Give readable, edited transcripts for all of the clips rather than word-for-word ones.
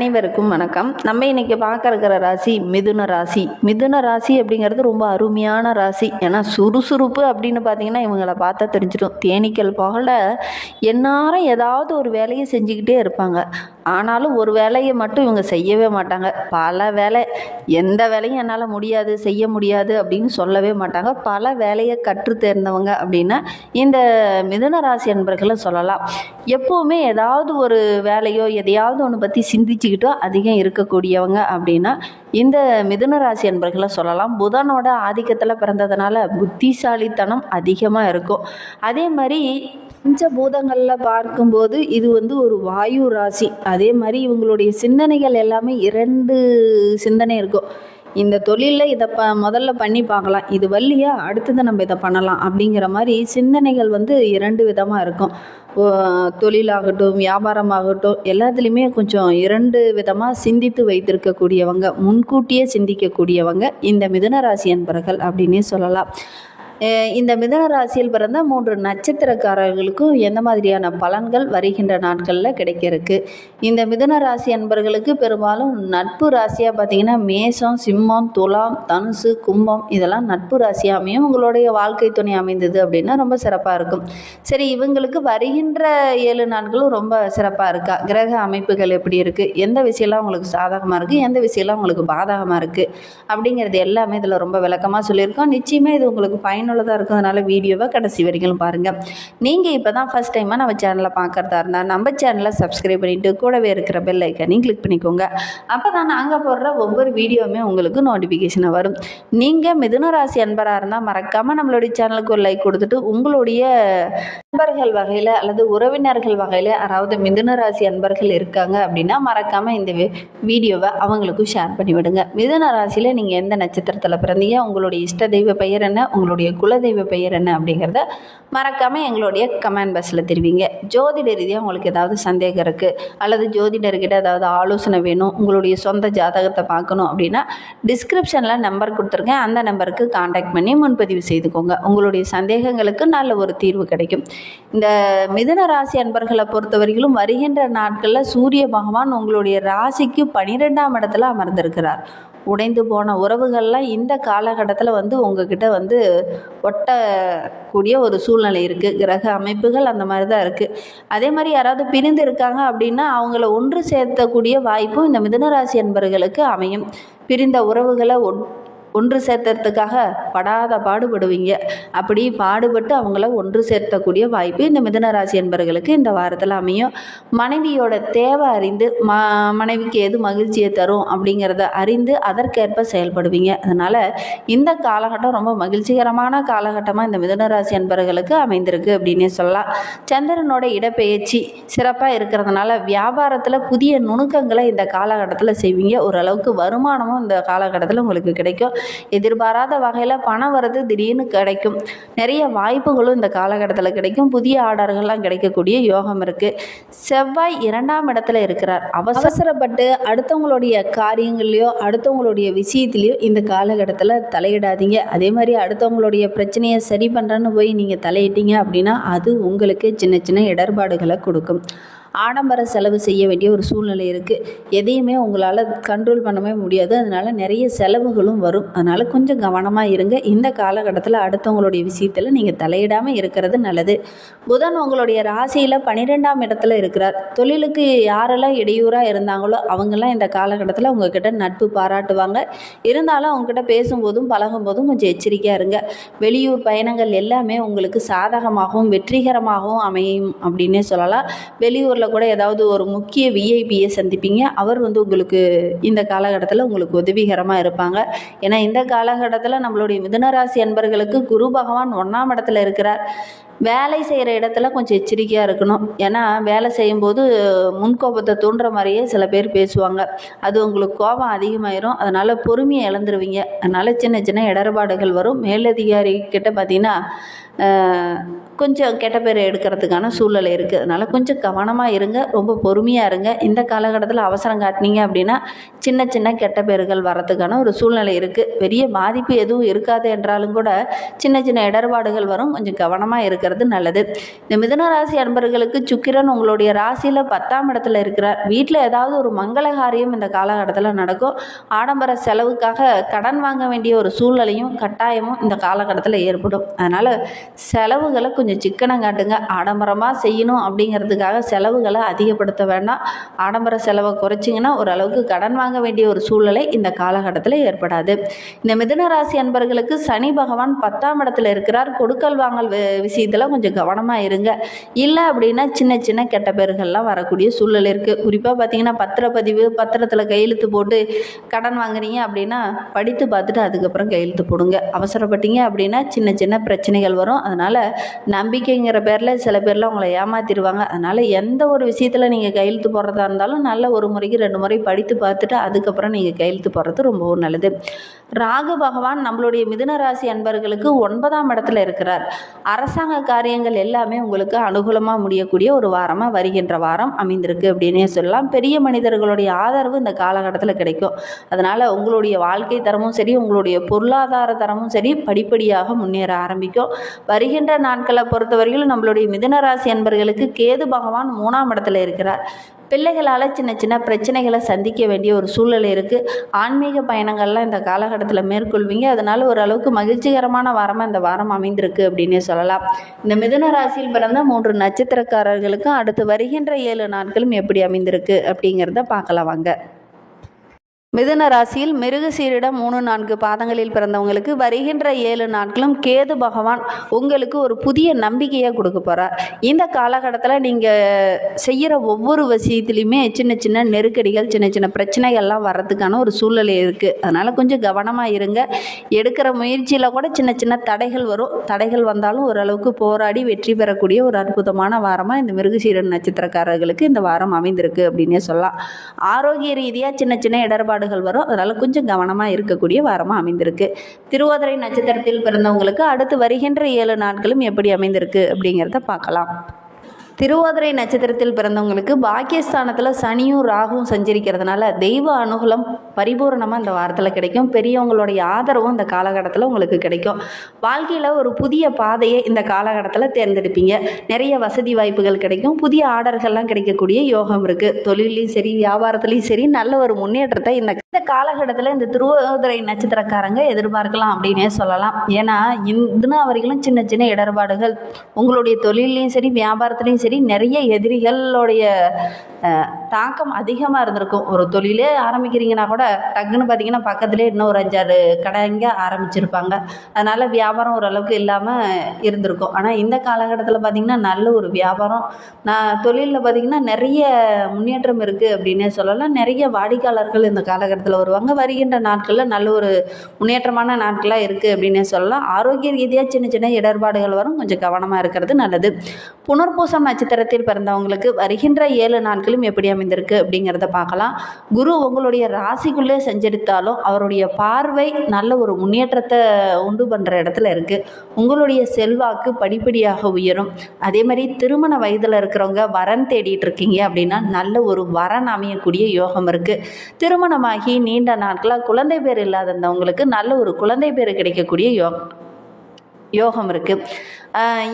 அனைவருக்கும் வணக்கம். நம்ம இன்னைக்கு பார்க்க இருக்கிற ராசி மிதுன ராசி. மிதுன ராசி அப்படிங்கிறது ரொம்ப அருமையான ராசி. ஏன்னா சுறுசுறுப்பு அப்படின்னு பார்த்தீங்கன்னா இவங்களை பார்த்தா தெரிஞ்சிடும். தேனீக்கள் போகல எந்நேரம் ஏதாவது ஒரு வேலையை செஞ்சுக்கிட்டே இருப்பாங்க. ஆனாலும் ஒரு வேலையை மட்டும் இவங்க செய்யவே மாட்டாங்க. பல வேலை, எந்த வேலையும் என்னால் முடியாது செய்ய முடியாது அப்படின்னு சொல்லவே மாட்டாங்க. பல வேலையை கற்று தேர்ந்தவங்க அப்படின்னா இந்த மிதுன ராசி என்பர்களை சொல்லலாம். எப்போவுமே ஏதாவது ஒரு வேலையோ எதையாவது ஒன்று பற்றி சிந்திச்சுக்கிட்டோ அதிகம் இருக்கக்கூடியவங்க அப்படின்னா இந்த மிதுன ராசி என்பர்களை சொல்லலாம். புதனோட ஆதிக்கத்தில் பிறந்ததுனால புத்திசாலித்தனம் அதிகமாக இருக்கும். அதே மாதிரி பஞ்சபூதங்களில் பார்க்கும்போது இது ஒரு வாயு ராசி. அதே மாதிரி இவங்களுடைய சிந்தனைகள் எல்லாமே 2 சிந்தனை இருக்கும். இந்த தொழிலில் இதை முதல்ல பண்ணி பார்க்கலாம், இது வள்ளியா அடுத்தது நம்ம இதை பண்ணலாம் அப்படிங்கிற மாதிரி சிந்தனைகள் 2 விதமாக இருக்கும். தொழிலாகட்டும் வியாபாரமாகட்டும் எல்லாத்துலேயுமே கொஞ்சம் 2 விதமாக சிந்தித்து வைத்திருக்கக்கூடியவங்க, முன்கூட்டியே சிந்திக்கக்கூடியவங்க இந்த மிதுன ராசி என்பர்கள் அப்படின்னே சொல்லலாம். இந்த மிதுன ராசியில் பிறந்த 3 நட்சத்திரக்காரர்களுக்கும் எந்த மாதிரியான பலன்கள் வருகின்ற நாட்களில் கிடைக்க இருக்கு? இந்த மிதுன ராசி என்பர்களுக்கு பெரும்பாலும் நட்பு ராசியாக பார்த்தீங்கன்னா மேஷம், சிம்மம், துலாம், தனுசு, கும்பம் இதெல்லாம் நட்பு ராசியாக அமையும். உங்களுடைய வாழ்க்கை துணை அமைந்தது அப்படின்னா ரொம்ப சிறப்பாக இருக்கும். சரி, இவங்களுக்கு வருகின்ற 7 நாட்களும் ரொம்ப சிறப்பாக இருக்கா? கிரக அமைப்புகள் எப்படி இருக்குது? எந்த விஷயம்லாம் உங்களுக்கு சாதகமாக இருக்குது, எந்த விஷயம்லாம் உங்களுக்கு பாதகமாக இருக்குது அப்படிங்கிறது எல்லாமே இதில் ரொம்ப விளக்கமாக சொல்லியிருக்கோம். நிச்சயமாக இது உங்களுக்கு பயனுள்ளதாக இருக்கிறதுனால வீடியோவை கடைசி வரைக்கும் பாருங்கள். நீங்கள் இப்போ தான் ஃபஸ்ட் டைமாக நம்ம சேனலை பார்க்குறதா இருந்தால் நம்ம சேனலை சப்ஸ்கிரைப் பண்ணிவிட்டு கூடவே இருக்கிற பெல் ஐக்கனையும் கிளிக் பண்ணிக்கோங்க. அப்போ தான் நாங்கள் போடுற ஒவ்வொரு வீடியோவுமே உங்களுக்கு நோட்டிஃபிகேஷனாக வரும். நீங்கள் மிதுன ராசி அன்பராக இருந்தால் மறக்காமல் நம்மளுடைய சேனலுக்கு ஒரு லைக் கொடுத்துட்டு உங்களுடைய நண்பர்கள் வகையில் அல்லது உறவினர்கள் வகையில் யாராவது மிதுன ராசி அன்பர்கள் இருக்காங்க அப்படின்னா மறக்காமல் இந்த வீடியோவை அவங்களுக்கும் ஷேர் பண்ணி விடுங்க. மிதுன ராசியில் நீங்கள் எந்த நட்சத்திரத்தில் பிறந்தீங்க, உங்களுடைய இஷ்ட தெய்வ பெயர் என்ன, உங்களுடைய குலதெய்வ பெயர் என்ன அப்படிங்கிறத மறக்காமல் எங்களுடைய கமெண்ட் பாக்ஸில் தெரிவிங்க. ஜோதிட ரீதியாக உங்களுக்கு ஏதாவது சந்தேகம் இருக்குது அல்லது ஜோதிடர்கிட்ட ஏதாவது ஆலோசனை வேணும், உங்களுடைய சொந்த ஜாதகத்தை பார்க்கணும் அப்படின்னா டிஸ்கிரிப்ஷனில் நம்பர் கொடுத்துருக்கேன். அந்த நம்பருக்கு காண்டாக்ட் பண்ணி முன்பதிவு செய்துக்கோங்க. உங்களுடைய சந்தேகங்களுக்கு நல்ல ஒரு தீர்வு கிடைக்கும். இந்த மிதுன ராசி அன்பர்களை பொறுத்தவரையிலும் வருகின்ற நாட்களில் சூரிய பகவான் உங்களுடைய ராசிக்கு 12ஆம் இடத்துல அமர்ந்திருக்கிறார். உடைந்து போன உறவுகள்லாம் இந்த காலகட்டத்தில் உங்ககிட்ட ஒட்டக்கூடிய ஒரு சூழ்நிலை இருக்குது. கிரக அமைப்புகள் அந்த மாதிரி தான் இருக்குது. அதே மாதிரி யாராவது பிரிந்து இருக்காங்க அப்படின்னா அவங்கள ஒன்று சேர்த்தக்கூடிய வாய்ப்பும் இந்த மிதுனராசி என்பவர்களுக்கு அமையும். பிரிந்த உறவுகளை ஒன்று சேர்த்துறதுக்காக படாத பாடுபடுவீங்க. அப்படி பாடுபட்டு அவங்கள ஒன்று சேர்த்தக்கூடிய வாய்ப்பு இந்த மிதுனராசி என்பவர்களுக்கு இந்த வாரத்தில் அமையும். மனைவியோட தேவை அறிந்து மனைவிக்கு எது மகிழ்ச்சியை தரும் அப்படிங்கிறத அறிந்து அதற்கேற்ப செயல்படுவீங்க. அதனால் இந்த காலகட்டம் ரொம்ப மகிழ்ச்சிகரமான காலகட்டமாக இந்த மிதுனராசி என்பவர்களுக்கு அமைந்திருக்கு அப்படின்னே சொல்லலாம். சந்திரனோட இடப்பெயர்ச்சி சிறப்பாக இருக்கிறதுனால வியாபாரத்தில் புதிய நுணுக்கங்களை இந்த காலகட்டத்தில் செய்வீங்க. ஓரளவுக்கு வருமானமும் இந்த காலகட்டத்தில் உங்களுக்கு கிடைக்கும். எதிர்பாராத வகையில் பணம் வரது திடீர்னு கிடைக்கும். நிறைய வாய்ப்புகளும் இந்த காலகட்டத்தில் கிடைக்கும். புதிய ஆர்டர்கள்லாம் கிடைக்கக்கூடிய யோகம் இருக்குது. செவ்வாய் 2ஆம் இடத்துல இருக்கிறார். அவசரப்பட்டு அடுத்தவங்களுடைய காரியங்கள்லையோ அடுத்தவங்களுடைய விஷயத்துலையோ இந்த காலகட்டத்தில் தலையிடாதீங்க. அதே மாதிரி அடுத்தவங்களுடைய பிரச்சனையை சரி பண்ணுறேன்னு போய் நீங்கள் தலையிட்டீங்க அப்படின்னா அது உங்களுக்கு சின்ன சின்ன இடர்பாடுகளை கொடுக்கும். ஆடம்பர செலவு செய்ய வேண்டிய ஒரு சூழ்நிலை இருக்குது. எதையுமே உங்களால் கண்ட்ரோல் பண்ணவே முடியாது. அதனால் நிறைய செலவுகளும் வரும். அதனால் கொஞ்சம் கவனமாக இருங்க. இந்த காலகட்டத்தில் அடுத்தவங்களுடைய விஷயத்தில் நீங்கள் தலையிடாமல் இருக்கிறது நல்லது. புதன் உங்களுடைய ராசியில் 12ஆம் இடத்துல இருக்கிறார். தொழிலுக்கு யாரெல்லாம் இடையூறாக இருந்தாங்களோ அவங்கெல்லாம் இந்த காலகட்டத்தில் உங்ககிட்ட நட்பு பாராட்டுவாங்க. இருந்தாலும் அவங்ககிட்ட பேசும்போதும் பழகும்போதும் கொஞ்சம் எச்சரிக்கையாக இருங்க. வெளியூர் பயணங்கள் எல்லாமே உங்களுக்கு சாதகமாகவும் வெற்றிகரமாகவும் அமையும் அப்படின்னே சொல்லலாம். வெளியூர் கூட ஏதாவது ஒரு முக்கிய விஐபியை சந்திப்பீங்க. அவர் உங்களுக்கு இந்த காலகட்டத்தில் உங்களுக்கு உதவிகரமாக இருப்பாங்க. ஏன்னா இந்த காலகட்டத்தில் நம்மளுடைய மிதுனராசி அன்பர்களுக்கு குரு பகவான் 1ஆம் இடத்துல இருக்கிறார். வேலை செய்கிற இடத்துல கொஞ்சம் எச்சரிக்கையாக இருக்கணும். ஏன்னா வேலை செய்யும்போது முன்கோபத்தை தூண்டுற மாதிரியே சில பேர் பேசுவாங்க. அது உங்களுக்கு கோபம் அதிகமாயிரும். அதனால் பொறுமையை இழந்துருவீங்க. அதனால் சின்ன சின்ன இடர்பாடுகள் வரும். மேலதிகாரி கிட்ட பார்த்தீங்கன்னா கொஞ்சம் கெட்ட பேர் எடுக்கிறதுக்கான சூழ்நிலை இருக்குது. அதனால் கொஞ்சம் கவனமாக இருங்க, ரொம்ப பொறுமையாக இருங்க. இந்த காலகட்டத்தில் அவசரம் காட்டினீங்க அப்படின்னா சின்ன சின்ன கெட்ட பேர்கள் வரத்துக்கான ஒரு சூழ்நிலை இருக்குது. பெரிய பாதிப்பு எதுவும் இருக்காது என்றாலும் கூட சின்ன சின்ன இடர்பாடுகள் வரும். கொஞ்சம் கவனமாக இருக்கிறது நல்லது. இந்த மிதுன ராசி அன்பர்களுக்கு சுக்கிரன் உங்களுடைய ராசியில் 10ஆம் இடத்துல இருக்கிறார். வீட்டில் ஏதாவது ஒரு மங்கள காரியம் இந்த காலகட்டத்தில் நடக்கும். ஆடம்பர செலவுக்காக கடன் வாங்க வேண்டிய ஒரு சூழ்நிலையும் கட்டாயமும் இந்த காலகட்டத்தில் ஏற்படும். அதனால் செலவுகளை கொஞ்சம் சிக்கனம் காட்டுங்க. ஆடம்பரமாக செய்யணும் அப்படிங்கிறதுக்காக செலவுகளை அதிகப்படுத்த வேண்டாம். ஆடம்பர செலவை குறைச்சிங்கன்னா ஓரளவுக்கு கடன் வாங்க வேண்டிய ஒரு சூழ்நிலை இந்த காலகட்டத்தில் ஏற்படாது. இந்த மிதுன ராசி அன்பர்களுக்கு சனி பகவான் 10ஆம் இடத்துல இருக்கிறார். கொடுக்கல் வாங்கல் விஷயத்தில் கொஞ்சம் கவனமாக இருங்க. இல்லை அப்படின்னா சின்ன சின்ன கெட்ட பேர்கள்லாம் வரக்கூடிய சூழ்நிலை இருக்குது. குறிப்பாக பார்த்தீங்கன்னா பத்திரப்பதிவு, பத்திரத்தில் கையெழுத்து போட்டு கடன் வாங்குறீங்க அப்படின்னா படித்து பார்த்துட்டு அதுக்கப்புறம் கையெழுத்து போடுங்க. அவசரப்பட்டீங்க அப்படின்னா சின்ன சின்ன பிரச்சனைகள் வரும். அதனால் நம்பிக்கைங்கிற பேரில் சில பேர்லாம் உங்களை ஏமாற்றிடுவாங்க. அதனால் எந்த ஒரு விஷயத்தில் நீங்கள் கையெழுத்து போடுறதா இருந்தாலும் நல்ல ஒரு முறைக்கு 2 முறை படித்து பார்த்துட்டு அதுக்கப்புறம் நீங்கள் கையெழுத்து போடுறது ரொம்பவும் நல்லது. ராகு பகவான் நம்மளுடைய மிதுன ராசி அன்பர்களுக்கு 9ஆம் இடத்துல இருக்கிறார். அரசாங்க காரியங்கள் எல்லாமே உங்களுக்கு அனுகூலமாக முடியக்கூடிய ஒரு வாரமாக வருகின்ற வாரம் அமைந்திருக்கு அப்படின்னே சொல்லலாம். பெரிய மனிதர்களுடைய ஆதரவு இந்த காலகட்டத்தில் கிடைக்கும். அதனால் உங்களுடைய வாழ்க்கை தரமும் சரி, உங்களுடைய பொருளாதார தரமும் சரி படிப்படியாக முன்னேற ஆரம்பிக்கும். வருகின்ற நாட்களை பொறுத்தவரையிலும் நம்மளுடைய மிதுன ராசி அன்பர்களுக்கு கேது பகவான் 3ஆம் இடத்துல இருக்கிறார். பிள்ளைகளால் சின்ன சின்ன பிரச்சனைகளை சந்திக்க வேண்டிய ஒரு சூழ்நிலை இருக்குது. ஆன்மீக பயணங்கள்லாம் இந்த காலகட்டத்தில் மேற்கொள்வீங்க. அதனால் ஓரளவுக்கு மகிழ்ச்சிகரமான வாரமாக இந்த வாரம் அமைந்திருக்கு அப்படின்னே சொல்லலாம். இந்த மிதுன ராசியில் பிறந்த 3 நட்சத்திரக்காரர்களுக்கும் அடுத்து வருகின்ற 7 நாட்களும் எப்படி அமைந்திருக்கு அப்படிங்கிறத பார்க்கலாம் வாங்க. மிதுன ராசியில் மிருகசீரிடம் 3-4 பாதங்களில் பிறந்தவங்களுக்கு வருகின்ற 7 நாட்களும் கேது பகவான் உங்களுக்கு ஒரு புதிய நம்பிக்கையை கொடுக்க போகிறார். இந்த காலகட்டத்தில் நீங்கள் செய்கிற ஒவ்வொரு விஷயத்துலையுமே சின்ன சின்ன நெருக்கடிகள், சின்ன சின்ன பிரச்சனைகள்லாம் வர்றதுக்கான ஒரு சூழ்நிலை இருக்குது. அதனால் கொஞ்சம் கவனமாக இருங்க. எடுக்கிற முயற்சியில் கூட சின்ன சின்ன தடைகள் வரும். தடைகள் வந்தாலும் ஓரளவுக்கு போராடி வெற்றி பெறக்கூடிய ஒரு அற்புதமான வாரமாக இந்த மிருகசீரன் நட்சத்திரக்காரர்களுக்கு இந்த வாரம் அமைந்திருக்கு அப்படின்னே சொல்லலாம். ஆரோக்கிய ரீதியாக சின்ன சின்ன இடர்பாடு வரும். அதனால கொஞ்சம் கவனமாக இருக்கக்கூடிய வாரமாக அமைந்திருக்கு. திருவாதிரை நட்சத்திரத்தில் பிறந்தவங்களுக்கு அடுத்து வருகின்ற 7 நாட்களும் எப்படி அமைந்திருக்கு அப்படிங்கிறத பார்க்கலாம். திருவாதிரை நட்சத்திரத்தில் பிறந்தவங்களுக்கு பாக்கியஸ்தானத்தில் சனியும் ராகுவும் சஞ்சரிக்கிறதுனால தெய்வ அனுகூலம் பரிபூர்ணமாக இந்த வாரத்தில் கிடைக்கும். பெரியவங்களுடைய ஆதரவும் இந்த காலகட்டத்தில் உங்களுக்கு கிடைக்கும். வாழ்க்கையில் ஒரு புதிய பாதையை இந்த காலகட்டத்தில் தேர்ந்தெடுப்பீங்க. நிறைய வசதி வாய்ப்புகள் கிடைக்கும். புதிய ஆர்டர்கள்லாம் கிடைக்கக்கூடிய யோகம் இருக்குது. தொழிலையும் சரி, வியாபாரத்துலேயும் சரி நல்ல ஒரு முன்னேற்றத்தை இந்த காலகட்டத்தில் இந்த திருவாதிரை நட்சத்திரக்காரங்க எதிர்பார்க்கலாம் அப்படின்னே சொல்லலாம். ஏன்னா இன்னும் அவர்களும் சின்ன சின்ன இடர்பாடுகள் உங்களுடைய தொழிலையும் சரி, வியாபாரத்துலேயும் சரி நிறைய எதிரிகளுடைய தாக்கம் அதிகமாக இருந்திருக்கும். ஒரு தொழிலே ஆரம்பிக்கிறீங்கன்னா கூட டக்குன்னு பார்த்தீங்கன்னா பக்கத்துலேயே இன்னும் ஒரு 5-6 கடைங்க ஆரம்பிச்சிருப்பாங்க. அதனால் வியாபாரம் ஓரளவுக்கு இல்லாமல் இருந்திருக்கும். ஆனால் இந்த காலகட்டத்தில் பார்த்திங்கன்னா நல்ல ஒரு வியாபாரம், தொழிலில் பார்த்திங்கன்னா நிறைய முன்னேற்றம் இருக்குது அப்படின்னே சொல்லலாம். நிறைய வாடிக்கையாளர்கள் இந்த காலகட்டத்தில் வருவாங்க. வருகின்ற நாட்களில் நல்ல ஒரு முன்னேற்றமான நாட்களாக இருக்குது அப்படின்னே சொல்லலாம். ஆரோக்கிய ரீதியாக சின்ன சின்ன இடர்பாடுகள் வரும். கொஞ்சம் கவனமாக இருக்கிறது நல்லது. புனர்பூசம் நட்சத்திரத்தில் பிறந்தவங்களுக்கு வருகின்ற 7 நாட்களும் எப்படி அமைந்திருக்கு அப்படிங்கிறத பார்க்கலாம். குரு உங்களுடைய ராசிக்குள்ளே சஞ்சரித்தாலும் அவருடைய பார்வை நல்ல ஒரு முன்னேற்றத்தை உண்டு பண்ணுற இடத்துல இருக்குது. உங்களுடைய செல்வாக்கு படிப்படியாக உயரும். அதே மாதிரி திருமண வயதில் இருக்கிறவங்க வரன் தேடிட்டு இருக்கீங்க அப்படின்னா நல்ல ஒரு வரன் அமையக்கூடிய யோகம் இருக்குது. திருமணமாகி நீண்ட நாட்களாக குழந்தை பேர் இல்லாதவங்களுக்கு நல்ல ஒரு குழந்தை பேர் கிடைக்கக்கூடிய யோகம் இருக்குது.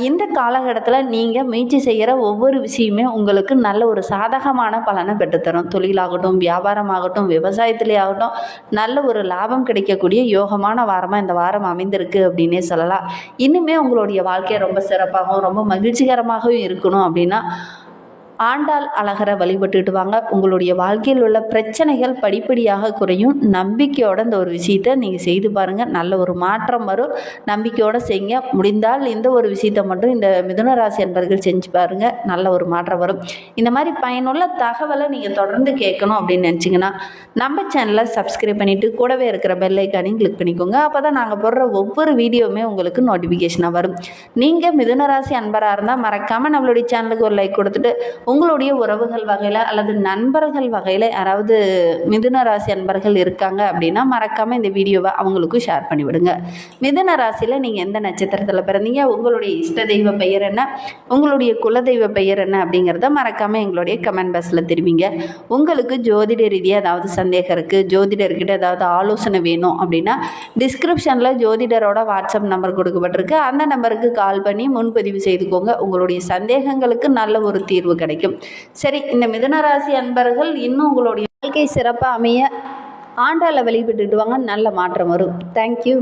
இந்த காலகட்டத்தில் நீங்கள் முயற்சி செய்கிற ஒவ்வொரு விஷயமே உங்களுக்கு நல்ல ஒரு சாதகமான பலனை பெற்றுத்தரும். தொழிலாகட்டும், வியாபாரமாகட்டும், விவசாயத்திலே ஆகட்டும் நல்ல ஒரு லாபம் கிடைக்கக்கூடிய யோகமான வாரமாக இந்த வாரம் அமைந்திருக்கு அப்படின்னே சொல்லலாம். இன்னுமே உங்களுடைய வாழ்க்கையை ரொம்ப சிறப்பாகவும் ரொம்ப மகிழ்ச்சிகரமாகவும் இருக்கணும் அப்படின்னா ஆண்டாள் அழகரை வழிபட்டுட்டு வாங்க. உங்களுடைய வாழ்க்கையில் உள்ள பிரச்சனைகள் படிப்படியாக குறையும். நம்பிக்கையோட இந்த ஒரு விஷயத்தை நீங்கள் செய்து பாருங்கள். நல்ல ஒரு மாற்றம் வரும். நம்பிக்கையோடு செய்யுங்க. முடிந்தால் இந்த ஒரு விஷயத்தை மட்டும் இந்த மிதுன ராசி அன்பர்கள் செஞ்சு பாருங்கள். நல்ல ஒரு மாற்றம் வரும். இந்த மாதிரி பயனுள்ள தகவலை நீங்கள் தொடர்ந்து கேட்கணும் அப்படின்னு நினச்சிங்கன்னா நம்ம சேனலை சப்ஸ்கிரைப் பண்ணிவிட்டு கூடவே இருக்கிற பெல் ஐக்கானையும் கிளிக் பண்ணிக்கோங்க. அப்போ தான் நாங்கள் போடுற ஒவ்வொரு வீடியோவுமே உங்களுக்கு நோட்டிஃபிகேஷனாக வரும். நீங்கள் மிதுன ராசி அன்பராக இருந்தால் மறக்காமல் நம்மளுடைய சேனலுக்கு ஒரு லைக் கொடுத்துட்டு உங்களுடைய உறவுகள் வகையில் அல்லது நண்பர்கள் வகையில் யாராவது மிதுன ராசி அன்பர்கள் இருக்காங்க அப்படின்னா மறக்காமல் இந்த வீடியோவை அவங்களுக்கும் ஷேர் பண்ணிவிடுங்க. மிதுன ராசியில் நீங்கள் எந்த நட்சத்திரத்தில் பிறந்தீங்க, உங்களுடைய இஷ்ட தெய்வ பெயர் என்ன, உங்களுடைய குலதெய்வ பெயர் என்ன அப்படிங்கிறத மறக்காமல் எங்களுடைய கமெண்ட் பாக்ஸில் தெரிவிங்க. உங்களுக்கு ஜோதிட ரீதியாக ஏதாவது சந்தேகம் இருக்குது, ஜோதிடர்கிட்ட ஏதாவது ஆலோசனை வேணும் அப்படின்னா டிஸ்கிரிப்ஷனில் ஜோதிடரோட வாட்ஸ்அப் நம்பர் கொடுக்கப்பட்டிருக்கு. அந்த நம்பருக்கு கால் பண்ணி முன்பதிவு செய்துக்கோங்க. உங்களுடைய சந்தேகங்களுக்கு நல்ல ஒரு தீர்வு கிடைக்கும். சரி, இந்த மிதுன ராசி அன்பர்கள் இன்னும் உங்களுடைய வாழ்க்கை சிறப்பாக அமைய ஆண்டாளை வழிபட்டுட்டு வாங்க, நல்ல மாற்றம் வரும். தேங்க்யூ.